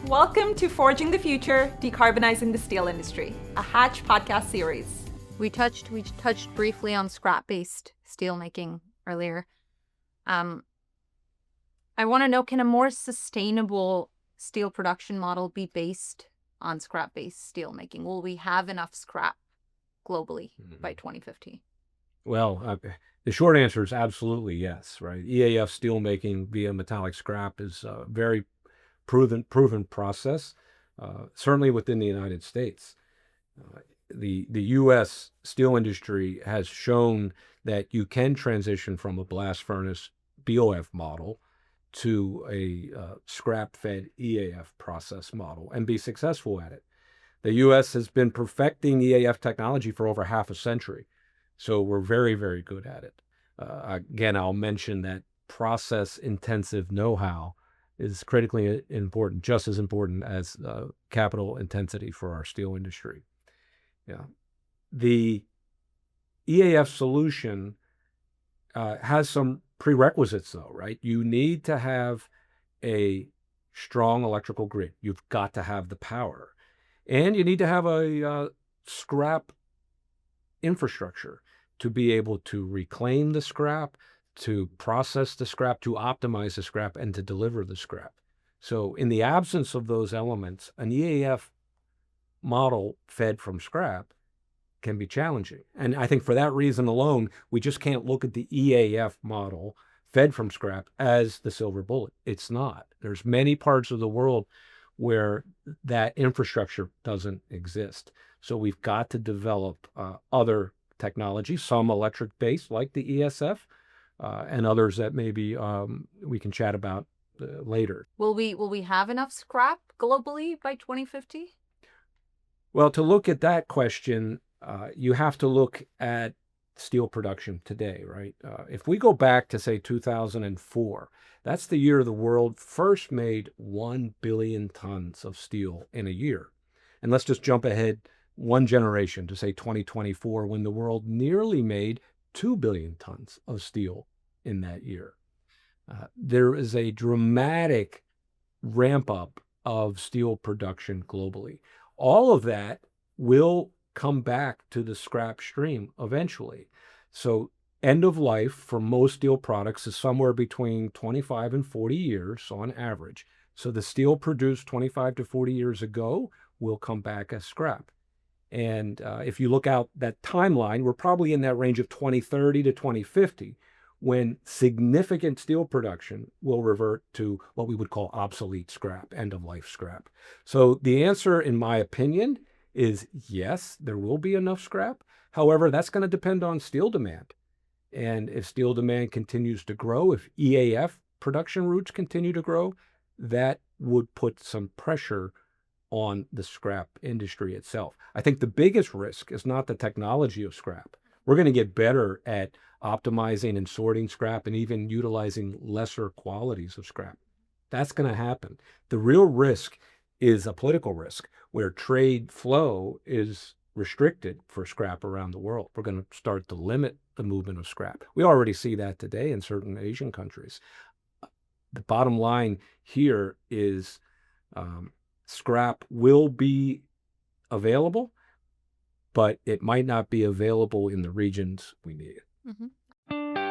Welcome to Forging the Future, Decarbonizing the Steel Industry, a Hatch podcast series. We touched briefly on scrap-based steelmaking earlier. I want to know, can a more sustainable steel production model be based on scrap-based steelmaking? Will we have enough scrap globally by 2050? Well, the short answer is absolutely yes, right? EAF steelmaking via metallic scrap is a very proven process, certainly within the United States. The U.S. steel industry has shown that you can transition from a blast furnace BOF model to a scrap-fed EAF process model and be successful at it. The U.S. has been perfecting EAF technology for over half a century, so we're very, very good at it. Again, I'll mention that process-intensive know-how is critically important, just as important as capital intensity for our steel industry. Yeah, the EAF solution has some prerequisites, though, right? You need to have a strong electrical grid. You've got to have the power, and you need to have a scrap infrastructure to be able to reclaim the scrap, to process the scrap, to optimize the scrap, and to deliver the scrap. So in the absence of those elements, an EAF model fed from scrap can be challenging. And I think for that reason alone, we just can't look at the EAF model fed from scrap as the silver bullet. It's not. There's many parts of the world where that infrastructure doesn't exist. So we've got to develop other technologies, some electric-based like the ESF, and others that maybe we can chat about later. Will we have enough scrap globally by 2050? Well, to look at that question, you have to look at steel production today, right? If we go back to, say, 2004, that's the year the world first made 1 billion tons of steel in a year. And let's just jump ahead one generation to, say, 2024, when the world nearly made 2 billion tons of steel in that year. There is a dramatic ramp up of steel production globally. All of that will come back to the scrap stream eventually. So end of life for most steel products is somewhere between 25 and 40 years on average. So the steel produced 25 to 40 years ago will come back as scrap. And if you look out that timeline, we're probably in that range of 2030 to 2050, when significant steel production will revert to what we would call obsolete scrap, end-of-life scrap. So the answer, in my opinion, is yes, there will be enough scrap. However, that's going to depend on steel demand. And if steel demand continues to grow, if EAF production routes continue to grow, that would put some pressure on the scrap industry itself. I think the biggest risk is not the technology of scrap. We're going to get better at optimizing and sorting scrap and even utilizing lesser qualities of scrap. That's going to happen. The real risk is a political risk where trade flow is restricted for scrap around the world. We're going to start to limit the movement of scrap. We already see that today in certain Asian countries. The bottom line here is scrap will be available, but it might not be available in the regions we need it. Mm-hmm.